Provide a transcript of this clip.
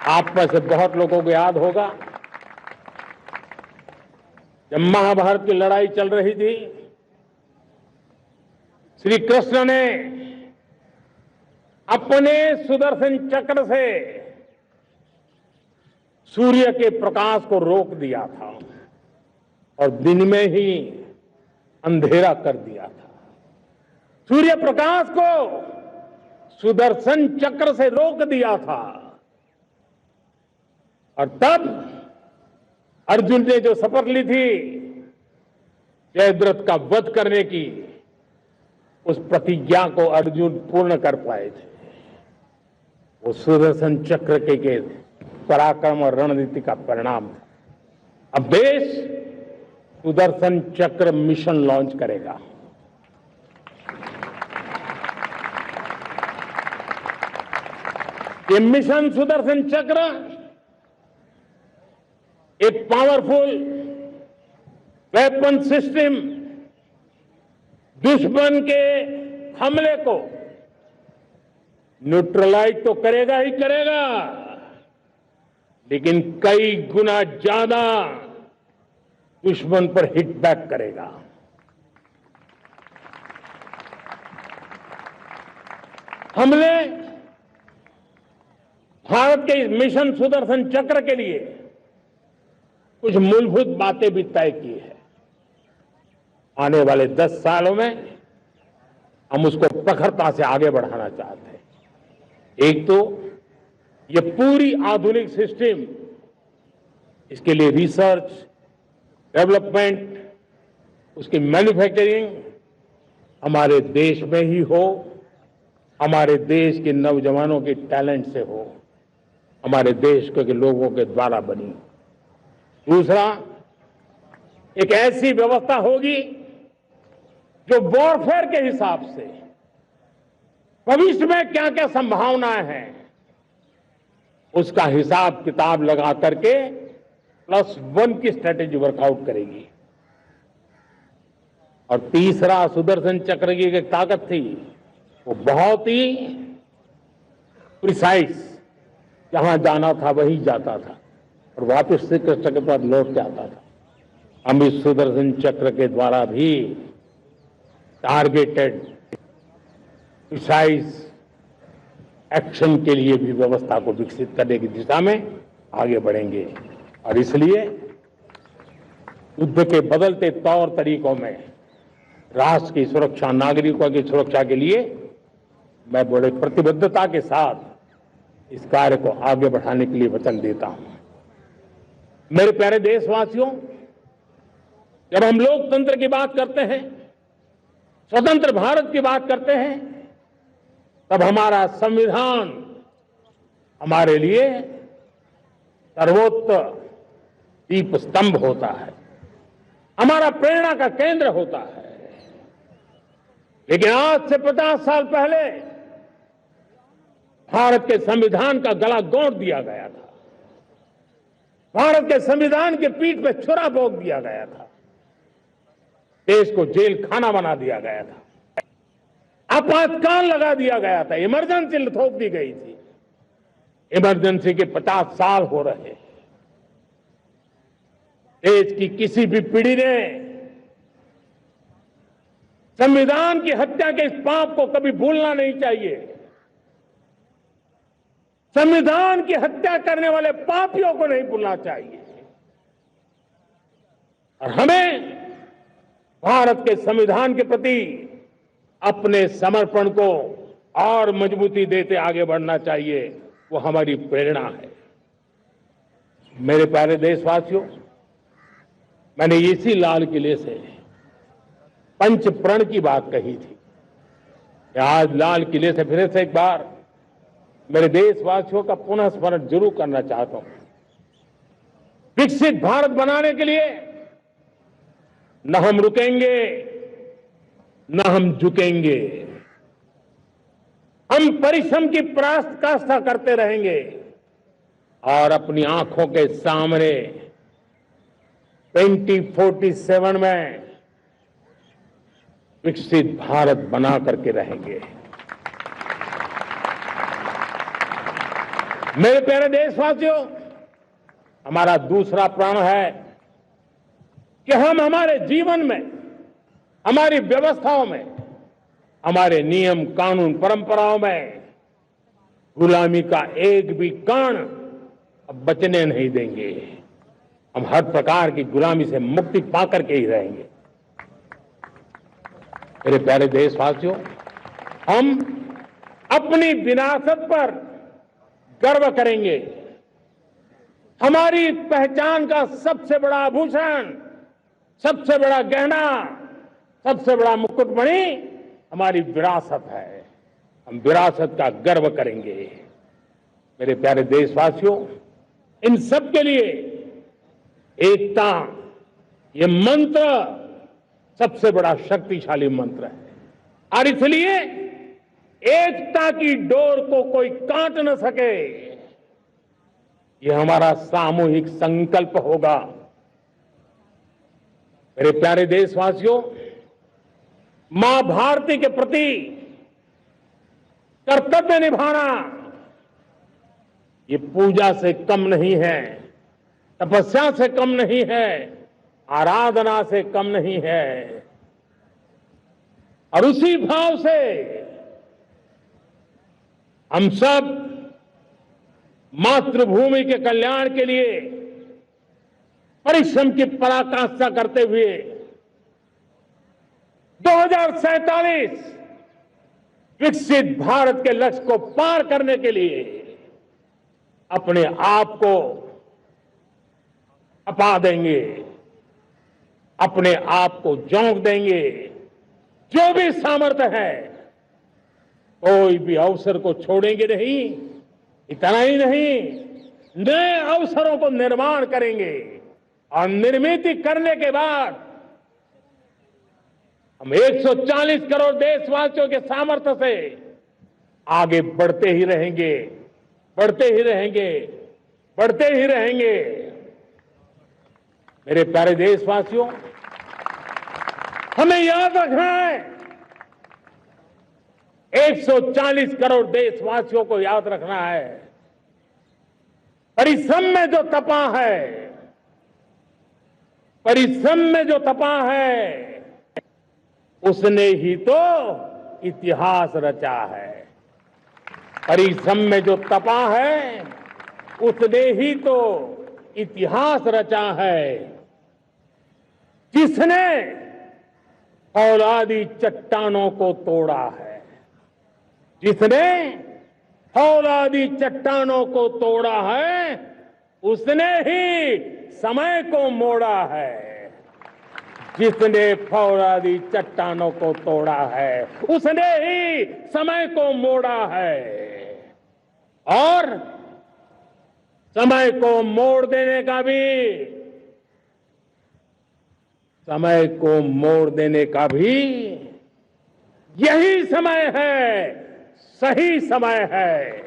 आप में से बहुत लोगों को याद होगा जब महाभारत की लड़ाई चल रही थी, श्री कृष्ण ने अपने सुदर्शन चक्र से सूर्य के प्रकाश को रोक दिया था और दिन में ही अंधेरा कर दिया था। सूर्य प्रकाश को सुदर्शन चक्र से रोक दिया था और तब अर्जुन ने जो शपथ ली थी जयद्रथ का वध करने की, उस प्रतिज्ञा को अर्जुन पूर्ण कर पाए थे। वो सुदर्शन चक्र के पराक्रम और रणनीति का परिणाम था। अब देश सुदर्शन चक्र मिशन लॉन्च करेगा। ये मिशन सुदर्शन चक्र एक पावरफुल वेपन सिस्टम दुश्मन के हमले को न्यूट्रलाइज तो करेगा ही करेगा, लेकिन कई गुना ज्यादा दुश्मन पर हिट बैक करेगा। हमने भारत के इस मिशन सुदर्शन चक्र के लिए कुछ मूलभूत बातें भी तय की है। आने वाले 10 सालों में हम उसको प्रखरता से आगे बढ़ाना चाहते हैं। एक तो ये पूरी आधुनिक सिस्टम, इसके लिए रिसर्च, डेवलपमेंट, उसकी मैन्युफैक्चरिंग हमारे देश में ही हो, हमारे देश के नौजवानों के टैलेंट से हो, हमारे देश के लोगों के द्वारा बनी। दूसरा, एक ऐसी व्यवस्था होगी जो वॉरफेयर के हिसाब से भविष्य में क्या क्या संभावनाएं हैं उसका हिसाब किताब लगा करके +1 की स्ट्रेटेजी वर्कआउट करेगी। और तीसरा, सुदर्शन चक्र की एक ताकत थी, वो बहुत ही प्रिसाइज, जहां जाना था वहीं जाता था और वापस श्री कृष्ण के पास लौट के आता था। हम इस सुदर्शन चक्र के द्वारा भी टारगेटेड प्रिसाइज एक्शन के लिए भी व्यवस्था को विकसित करने की दिशा में आगे बढ़ेंगे। और इसलिए युद्ध के बदलते तौर तरीकों में राष्ट्र की सुरक्षा, नागरिकों की सुरक्षा के लिए मैं बड़े प्रतिबद्धता के साथ इस कार्य को आगे बढ़ाने के लिए वचन देता हूं। मेरे प्यारे देशवासियों, जब हम लोकतंत्र की बात करते हैं, स्वतंत्र भारत की बात करते हैं, तब हमारा संविधान हमारे लिए सर्वोच्च दीप स्तंभ होता है, हमारा प्रेरणा का केंद्र होता है। लेकिन आज से 50 साल पहले भारत के संविधान का गला घोंट दिया गया था, भारत के संविधान के पीठ पे छुरा भोंक दिया गया था, देश को जेल खाना बना दिया गया था, आपातकाल लगा दिया गया था, इमरजेंसी थोप दी गई थी। इमरजेंसी के 50 साल हो रहे। देश की किसी भी पीढ़ी ने संविधान की हत्या के इस पाप को कभी भूलना नहीं चाहिए। संविधान की हत्या करने वाले पापियों को नहीं भूलना चाहिए। और हमें भारत के संविधान के प्रति अपने समर्पण को और मजबूती देते आगे बढ़ना चाहिए। वो हमारी प्रेरणा है। मेरे प्यारे देशवासियों, मैंने इसी लाल किले से पंच प्रण की बात कही थी। आज लाल किले से फिर से एक बार मेरे देशवासियों का पुनः स्मरण जरूर करना चाहता हूं। विकसित भारत बनाने के लिए न हम रुकेंगे, न हम झुकेंगे। हम परिश्रम की पराकाष्ठा करते रहेंगे और अपनी आंखों के सामने 2047 में विकसित भारत बना करके रहेंगे। मेरे प्यारे देशवासियों, हमारा दूसरा प्रण है कि हम हमारे जीवन में, हमारी व्यवस्थाओं में, हमारे नियम कानून परंपराओं में गुलामी का एक भी कण अब बचने नहीं देंगे। हम हर प्रकार की गुलामी से मुक्ति पाकर के ही रहेंगे। मेरे प्यारे देशवासियों, हम अपनी विरासत पर गर्व करेंगे। हमारी पहचान का सबसे बड़ा आभूषण, सबसे बड़ा गहना, सबसे बड़ा मुकुटमणि हमारी विरासत है। हम विरासत का गर्व करेंगे। मेरे प्यारे देशवासियों, इन सब के लिए एकता, ये मंत्र सबसे बड़ा शक्तिशाली मंत्र है और इसलिए एकता की डोर को कोई काट न सके, ये हमारा सामूहिक संकल्प होगा। मेरे प्यारे देशवासियों, मां भारती के प्रति कर्तव्य निभाना ये पूजा से कम नहीं है, तपस्या से कम नहीं है, आराधना से कम नहीं है। और उसी भाव से हम सब मातृभूमि के कल्याण के लिए परिश्रम की पराकाष्ठा करते हुए 2047 विकसित भारत के लक्ष्य को पार करने के लिए अपने आप को अपा देंगे, अपने आप को झोंक देंगे। जो भी सामर्थ्य है, कोई भी अवसर को छोड़ेंगे नहीं। इतना ही नहीं, नए अवसरों को निर्माण करेंगे और निर्मित करने के बाद हम 140 करोड़ देशवासियों के सामर्थ्य से आगे बढ़ते ही रहेंगे, बढ़ते ही रहेंगे, बढ़ते ही रहेंगे। मेरे प्यारे देशवासियों, हमें याद रखना है, 140 करोड़ देशवासियों को याद रखना है, परिश्रम में जो तपा है, परिश्रम में जो तपा है, उसने ही तो इतिहास रचा है। परिश्रम में जो तपा है, उसने ही तो इतिहास रचा है। जिसने फौलादी चट्टानों को तोड़ा है, जिसने फौलादी चट्टानों को तोड़ा है, उसने ही समय को मोड़ा है। जिसने फौलादी चट्टानों को तोड़ा है, उसने ही समय को मोड़ा है। और समय को मोड़ देने का भी, समय को मोड़ देने का भी यही समय है, सही समय है।